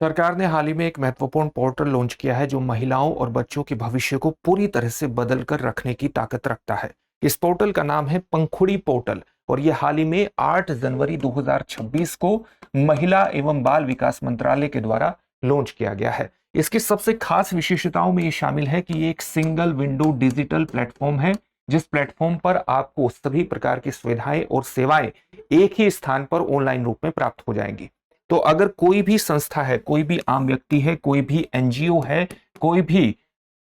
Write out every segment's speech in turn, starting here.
सरकार ने हाल ही में एक महत्वपूर्ण पोर्टल लॉन्च किया है जो महिलाओं और बच्चों के भविष्य को पूरी तरह से बदल कर रखने की ताकत रखता है। इस पोर्टल का नाम है पंखुड़ी पोर्टल और यह हाल ही में 8 जनवरी 2026 को महिला एवं बाल विकास मंत्रालय के द्वारा लॉन्च किया गया है। इसकी सबसे खास विशेषताओं में ये शामिल है कि ये एक सिंगल विंडो डिजिटल प्लेटफॉर्म है, जिस प्लेटफॉर्म पर आपको सभी प्रकार की सुविधाएं और सेवाएं एक ही स्थान पर ऑनलाइन रूप में प्राप्त हो जाएंगी। तो अगर कोई भी संस्था है, कोई भी आम व्यक्ति है, कोई भी एनजीओ है, कोई भी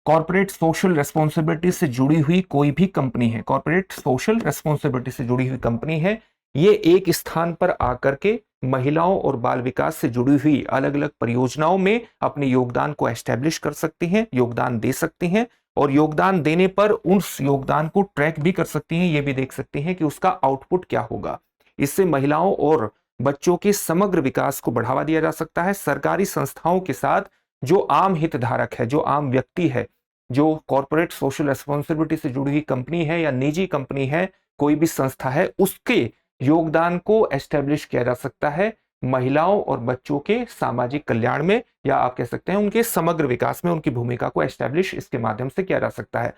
कॉर्पोरेट सोशल रेस्पॉन्सिबिलिटी से जुड़ी हुई कोई भी कंपनी है, कॉर्पोरेट सोशल रेस्पॉन्सिबिलिटी से जुड़ी हुई कंपनी है, ये एक स्थान पर आकर के महिलाओं और बाल विकास से जुड़ी हुई अलग अलग परियोजनाओं में अपने योगदान को एस्टेब्लिश कर सकती हैं, योगदान दे सकती हैं और योगदान देने पर उस योगदान को ट्रैक भी कर सकती हैं, ये भी देख सकती हैं कि उसका आउटपुट क्या होगा। इससे महिलाओं और बच्चों के समग्र विकास को बढ़ावा दिया जा सकता है। सरकारी संस्थाओं के साथ जो आम हितधारक है, जो आम व्यक्ति है, जो कॉर्पोरेट सोशल रेस्पॉन्सिबिलिटी से जुड़ी हुई कंपनी है या निजी कंपनी है, कोई भी संस्था है, उसके योगदान को एस्टेब्लिश किया जा सकता है महिलाओं और बच्चों के सामाजिक कल्याण में, या आप कह सकते हैं उनके समग्र विकास में उनकी भूमिका को एस्टेब्लिश इसके माध्यम से किया जा सकता है।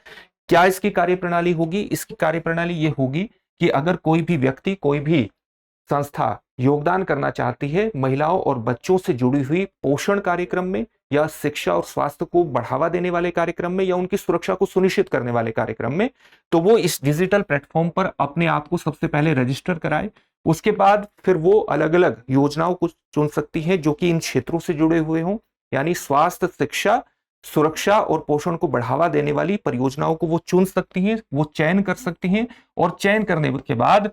क्या इसकी कार्यप्रणाली होगी? इसकी कार्यप्रणाली ये होगी कि अगर कोई भी व्यक्ति, कोई भी संस्था योगदान करना चाहती है महिलाओं और बच्चों से जुड़ी हुई पोषण कार्यक्रम में, या शिक्षा और स्वास्थ्य को बढ़ावा देने वाले कार्यक्रम में, या उनकी सुरक्षा को सुनिश्चित करने वाले कार्यक्रम में, तो वो इस डिजिटल प्लेटफॉर्म पर अपने आप को सबसे पहले रजिस्टर कराए। उसके बाद फिर वो अलग अलग योजनाओं को चुन सकती है जो कि इन क्षेत्रों से जुड़े हुए हों, यानी स्वास्थ्य, शिक्षा, सुरक्षा और पोषण को बढ़ावा देने वाली परियोजनाओं को वो चुन सकती हैं, वो चयन कर सकती हैं और चयन करने के बाद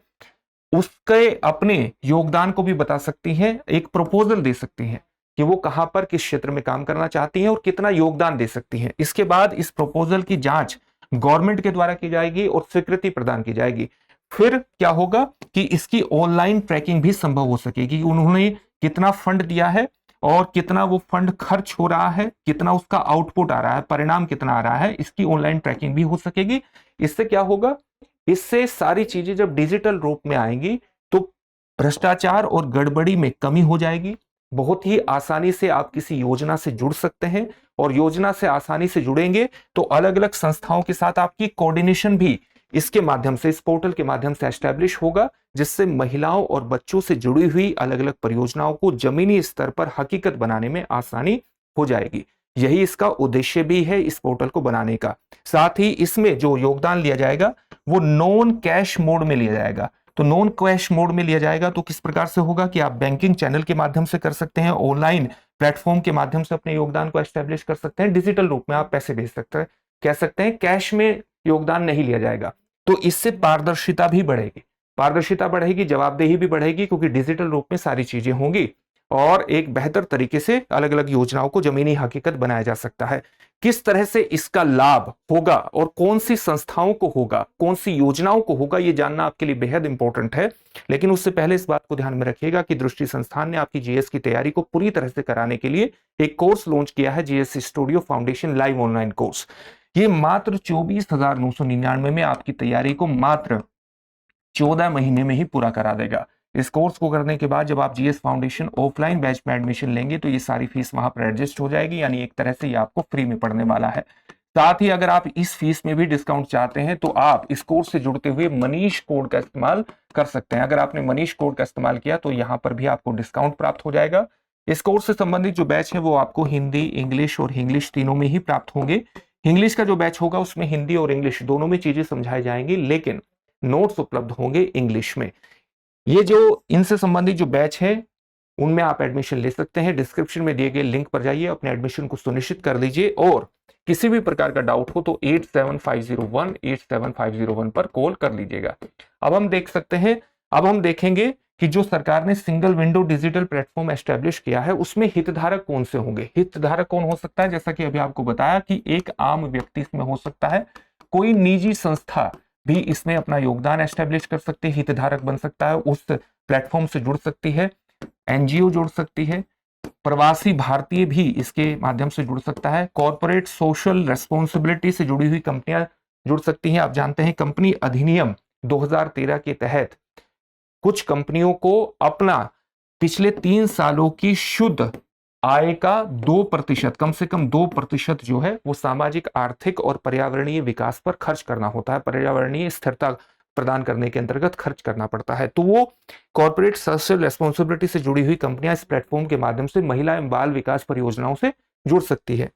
उसके अपने योगदान को भी बता सकती हैं, एक प्रपोजल दे सकती हैं कि वो कहां पर किस क्षेत्र में काम करना चाहती हैं और कितना योगदान दे सकती हैं। इसके बाद इस प्रपोजल की जांच गवर्नमेंट के द्वारा की जाएगी और स्वीकृति प्रदान की जाएगी। फिर क्या होगा कि इसकी ऑनलाइन ट्रैकिंग भी संभव हो सकेगी, उन्होंने कितना फंड दिया है और कितना वो फंड खर्च हो रहा है, कितना उसका आउटपुट आ रहा है, परिणाम कितना आ रहा है, इसकी ऑनलाइन ट्रैकिंग भी हो सकेगी। इससे क्या होगा, इससे सारी चीजें जब डिजिटल रूप में आएंगी तो भ्रष्टाचार और गड़बड़ी में कमी हो जाएगी। बहुत ही आसानी से आप किसी योजना से जुड़ सकते हैं और योजना से आसानी से जुड़ेंगे तो अलग अलग संस्थाओं के साथ आपकी कोऑर्डिनेशन भी इसके माध्यम से, इस पोर्टल के माध्यम से एस्टैब्लिश होगा, जिससे महिलाओं और बच्चों से जुड़ी हुई अलग अलग परियोजनाओं को जमीनी स्तर पर हकीकत बनाने में आसानी हो जाएगी। यही इसका उद्देश्य भी है इस पोर्टल को बनाने का। साथ ही इसमें जो योगदान लिया जाएगा वो नॉन कैश मोड में लिया जाएगा। तो नॉन कैश मोड में लिया जाएगा तो किस प्रकार से होगा कि आप बैंकिंग चैनल के माध्यम से कर सकते हैं, ऑनलाइन प्लेटफॉर्म के माध्यम से अपने योगदान को एस्टेब्लिश कर सकते हैं, डिजिटल रूप में आप पैसे भेज सकते हैं, कह सकते हैं कैश में योगदान नहीं लिया जाएगा। तो इससे पारदर्शिता भी बढ़ेगी, पारदर्शिता बढ़ेगी, जवाबदेही भी बढ़ेगी, क्योंकि डिजिटल रूप में सारी चीजें होंगी और एक बेहतर तरीके से अलग अलग योजनाओं को जमीनी हकीकत बनाया जा सकता है। किस तरह से इसका लाभ होगा और कौन सी संस्थाओं को होगा, कौन सी योजनाओं को होगा, यह जानना आपके लिए बेहद इंपॉर्टेंट है। लेकिन उससे पहले इस बात को ध्यान में रखिएगा कि दृष्टि संस्थान ने आपकी जीएस की तैयारी को पूरी तरह से कराने के लिए एक कोर्स लॉन्च किया है, GS studio foundation live online course. ये मात्र 24,999 में आपकी तैयारी को मात्र 14 महीने में ही पूरा करा देगा। इस कोर्स को करने के बाद जब आप जीएस फाउंडेशन ऑफलाइन बैच में एडमिशन लेंगे तो ये सारी फीस वहां पर एडजस्ट हो जाएगी, यानी एक तरह से ये आपको फ्री में पड़ने वाला है। साथ ही अगर आप इस फीस में भी डिस्काउंट चाहते हैं तो आप इस कोर्स से जुड़ते हुए मनीष कोड का इस्तेमाल कर सकते हैं। अगर आपने मनीष कोड का इस्तेमाल किया तो यहाँ पर भी आपको डिस्काउंट प्राप्त हो जाएगा। इस कोर्स से संबंधित जो बैच है वो आपको हिंदी, इंग्लिश और इंग्लिश तीनों में ही प्राप्त होंगे। इंग्लिश का जो बैच होगा उसमें हिंदी और इंग्लिश दोनों में चीजें समझाई जाएंगी, लेकिन नोट्स उपलब्ध होंगे इंग्लिश में। ये जो इनसे संबंधित जो बैच है उनमें आप एडमिशन ले सकते हैं। डिस्क्रिप्शन में दिए गए लिंक पर जाइए, अपने एडमिशन को सुनिश्चित कर लीजिए और किसी भी प्रकार का डाउट हो तो 8750187501 पर कॉल कर लीजिएगा। अब हम देख सकते हैं, अब हम देखेंगे कि जो सरकार ने single window digital platform establish किया है उसमें हितधारक कौन से होंगे। हितधारक कौन हो सकता है, जैसा कि अभी आपको बताया कि एक आम व्यक्ति इसमें हो सकता है, कोई निजी संस्था भी इसमें अपना योगदान एस्टेब्लिश कर सकती है, हितधारक बन सकता है, उस प्लेटफॉर्म से जुड़ सकती है, एनजीओ जुड़ सकती है, प्रवासी भारतीय भी इसके माध्यम से जुड़ सकता है, कॉर्पोरेट सोशल रेस्पॉन्सिबिलिटी से जुड़ी हुई कंपनियां जुड़ सकती हैं। आप जानते हैं कंपनी अधिनियम 2013 के तहत कुछ कंपनियों को अपना पिछले 3 सालों की शुद्ध आय का 2%, कम से कम 2% जो है वो सामाजिक, आर्थिक और पर्यावरणीय विकास पर खर्च करना होता है, पर्यावरणीय स्थिरता प्रदान करने के अंतर्गत खर्च करना पड़ता है। तो वो कॉर्पोरेट सोशल रेस्पॉन्सिबिलिटी से जुड़ी हुई कंपनियां इस प्लेटफॉर्म के माध्यम से महिला एवं बाल विकास परियोजनाओं से जुड़ सकती है।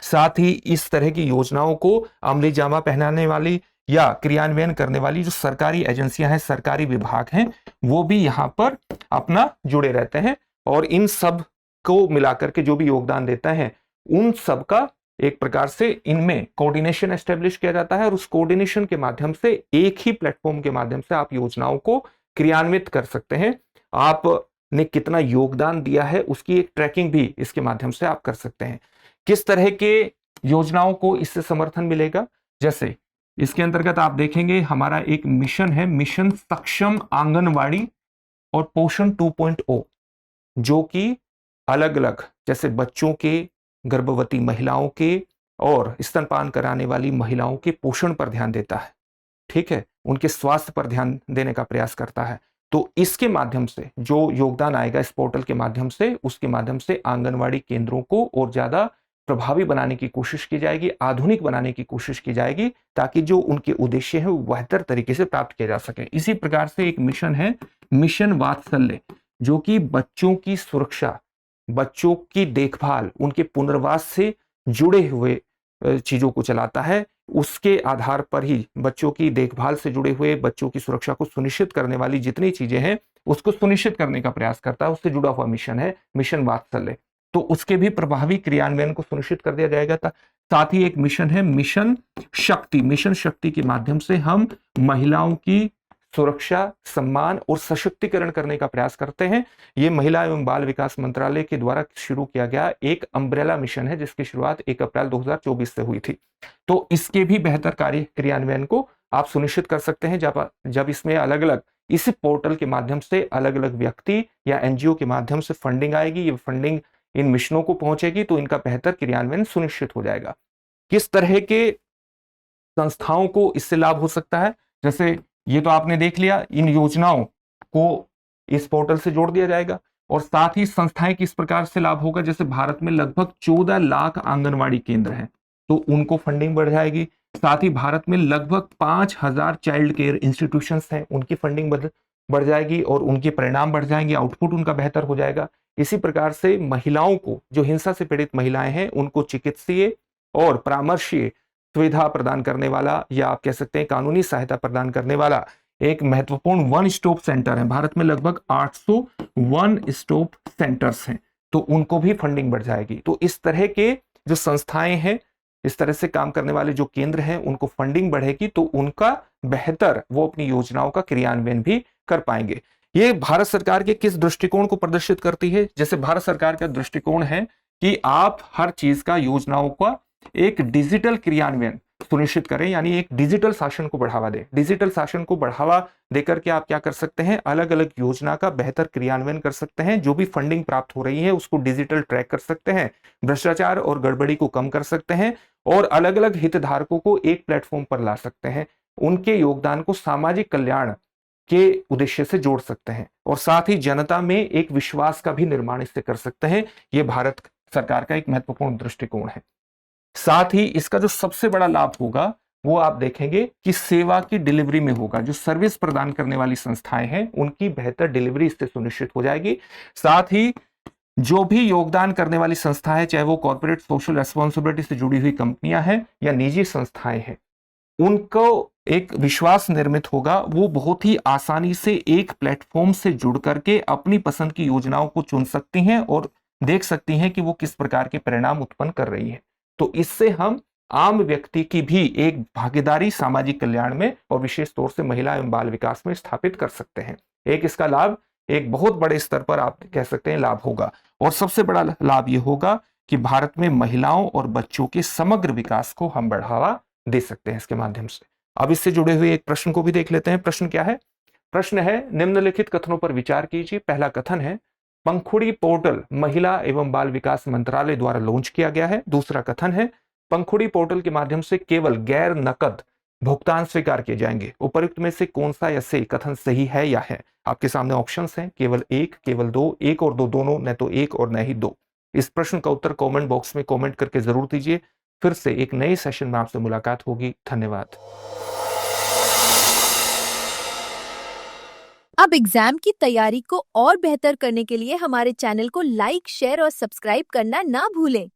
साथ ही इस तरह की योजनाओं को अमली जामा पहनाने वाली या क्रियान्वयन करने वाली जो सरकारी एजेंसियां हैं, सरकारी विभाग हैं, वो भी यहां पर अपना जुड़े रहते हैं और इन सब को मिलाकर के जो भी योगदान देता है उन सब का एक प्रकार से इनमें कोऑर्डिनेशन एस्टेब्लिश किया जाता है और उस कोऑर्डिनेशन के माध्यम से एक ही प्लेटफॉर्म के माध्यम से आप योजनाओं को क्रियान्वित कर सकते हैं। आपने कितना योगदान दिया है उसकी एक ट्रैकिंग भी इसके माध्यम से आप कर सकते हैं। किस तरह के योजनाओं को इससे समर्थन मिलेगा, जैसे इसके अंतर्गत आप देखेंगे हमारा एक मिशन है, मिशन सक्षम आंगनवाड़ी और पोषण 2.0, जो कि अलग अलग जैसे बच्चों के, गर्भवती महिलाओं के और स्तनपान कराने वाली महिलाओं के पोषण पर ध्यान देता है, ठीक है, उनके स्वास्थ्य पर ध्यान देने का प्रयास करता है। तो इसके माध्यम से जो योगदान आएगा इस पोर्टल के माध्यम से, उसके माध्यम से आंगनवाड़ी केंद्रों को और ज्यादा प्रभावी बनाने की कोशिश की जाएगी, आधुनिक बनाने की कोशिश की जाएगी, ताकि जो उनके उद्देश्य है वो बेहतर तरीके से प्राप्त किए जा सके। इसी प्रकार से एक मिशन है, मिशन वात्सल्य, जो कि बच्चों की सुरक्षा, बच्चों की देखभाल, उनके पुनर्वास से जुड़े हुए चीजों को चलाता है। उसके आधार पर ही बच्चों की देखभाल से जुड़े हुए, बच्चों की सुरक्षा को सुनिश्चित करने वाली जितनी चीजें हैं उसको सुनिश्चित करने का प्रयास करता है, उससे जुड़ा हुआ मिशन है मिशन वात्सल्य। तो उसके भी प्रभावी क्रियान्वयन को सुनिश्चित कर दिया जाएगा। साथ ही एक मिशन है मिशन शक्ति, मिशन शक्ति के माध्यम से हम महिलाओं की सुरक्षा, सम्मान और सशक्तिकरण करने का प्रयास करते हैं। यह महिला एवं बाल विकास मंत्रालय के द्वारा शुरू किया गया एक अम्ब्रेला मिशन है, जिसकी शुरुआत 1 अप्रैल 2024 से हुई थी। तो इसके भी बेहतर कार्य क्रियान्वयन को आप सुनिश्चित कर सकते हैं जब इसमें अलग अलग इस पोर्टल के माध्यम से अलग अलग व्यक्ति या एनजीओ के माध्यम से फंडिंग आएगी, ये फंडिंग इन मिशनों को पहुंचेगी तो इनका बेहतर क्रियान्वयन सुनिश्चित हो जाएगा। किस तरह के संस्थाओं को इससे लाभ हो सकता है, जैसे ये तो आपने देख लिया, इन योजनाओं को इस पोर्टल से जोड़ दिया जाएगा और साथ ही संस्थाएं किस प्रकार से लाभ होगा, जैसे भारत में लगभग 14 लाख आंगनवाड़ी केंद्र हैं तो उनको फंडिंग बढ़ जाएगी। साथ ही भारत में लगभग 5000 चाइल्ड केयर इंस्टीट्यूशंस हैं, उनकी फंडिंग बढ़ जाएगी और उनके परिणाम बढ़ जाएंगे, आउटपुट उनका बेहतर हो जाएगा। इसी प्रकार से महिलाओं को, जो हिंसा से पीड़ित महिलाएं हैं, उनको चिकित्सीय और परामर्शीय सुविधा प्रदान करने वाला या आप कह सकते हैं कानूनी सहायता प्रदान करने वाला एक महत्वपूर्ण वन स्टॉप सेंटर है। भारत में लगभग 800 वन स्टॉप सेंटर्स हैं, तो उनको भी फंडिंग बढ़ जाएगी। तो इस तरह के जो संस्थाएं हैं, इस तरह से काम करने वाले जो केंद्र हैं, उनको फंडिंग बढ़ेगी तो उनका बेहतर वो अपनी योजनाओं का क्रियान्वयन भी कर पाएंगे। ये भारत सरकार के किस दृष्टिकोण को प्रदर्शित करती है, जैसे भारत सरकार का दृष्टिकोण है कि आप हर चीज का, योजनाओं का एक डिजिटल क्रियान्वयन सुनिश्चित करें, यानी एक डिजिटल शासन को बढ़ावा दें। डिजिटल शासन को बढ़ावा देकर के आप क्या कर सकते हैं, अलग अलग योजना का बेहतर क्रियान्वयन कर सकते हैं, जो भी फंडिंग प्राप्त हो रही है उसको डिजिटल ट्रैक कर सकते हैं, भ्रष्टाचार और गड़बड़ी को कम कर सकते हैं और अलग अलग हितधारकों को एक प्लेटफॉर्म पर ला सकते हैं, उनके योगदान को सामाजिक कल्याण के उद्देश्य से जोड़ सकते हैं और साथ ही जनता में एक विश्वास का भी निर्माण इससे कर सकते हैं। यह भारत सरकार का एक महत्वपूर्ण दृष्टिकोण है। साथ ही इसका जो सबसे बड़ा लाभ होगा वो आप देखेंगे कि सेवा की डिलीवरी में होगा। जो सर्विस प्रदान करने वाली संस्थाएं हैं उनकी बेहतर डिलीवरी इससे सुनिश्चित हो जाएगी। साथ ही जो भी योगदान करने वाली संस्थाएं, चाहे वो कॉर्पोरेट सोशल रेस्पॉन्सिबिलिटी से जुड़ी हुई कंपनियां हैं या निजी संस्थाएं हैं, उनको एक विश्वास निर्मित होगा। वो बहुत ही आसानी से एक प्लेटफॉर्म से जुड़ करके अपनी पसंद की योजनाओं को चुन सकती हैं और देख सकती हैं कि वो किस प्रकार के परिणाम उत्पन्न कर रही है। तो इससे हम आम व्यक्ति की भी एक भागीदारी सामाजिक कल्याण में और विशेष तौर से महिला एवं बाल विकास में स्थापित कर सकते हैं। एक इसका लाभ एक बहुत बड़े स्तर पर आप कह सकते हैं लाभ होगा और सबसे बड़ा लाभ यह होगा कि भारत में महिलाओं और बच्चों के समग्र विकास को हम बढ़ावा दे सकते हैं इसके माध्यम से। अब इससे जुड़े हुए एक प्रश्न को भी देख लेते हैं। प्रश्न क्या है? प्रश्न है, निम्नलिखित कथनों पर विचार कीजिए। पहला कथन है, पंखुड़ी पोर्टल महिला एवं बाल विकास मंत्रालय द्वारा लॉन्च किया गया है। दूसरा कथन है, पंखुड़ी पोर्टल के माध्यम से केवल गैर नकद भुगतान स्वीकार किए जाएंगे। उपयुक्त में से कौन सा या से कथन सही है या है? आपके सामने ऑप्शंस हैं, केवल एक, केवल दो, एक और दो दोनों, न तो एक और न ही दो। इस प्रश्न का उत्तर कमेंट बॉक्स में कमेंट करके जरूर दीजिए। फिर से एक नए सेशन में आपसे मुलाकात होगी। धन्यवाद। अब एग्जाम की तैयारी को और बेहतर करने के लिए हमारे चैनल को लाइक, शेयर और सब्सक्राइब करना ना भूलें।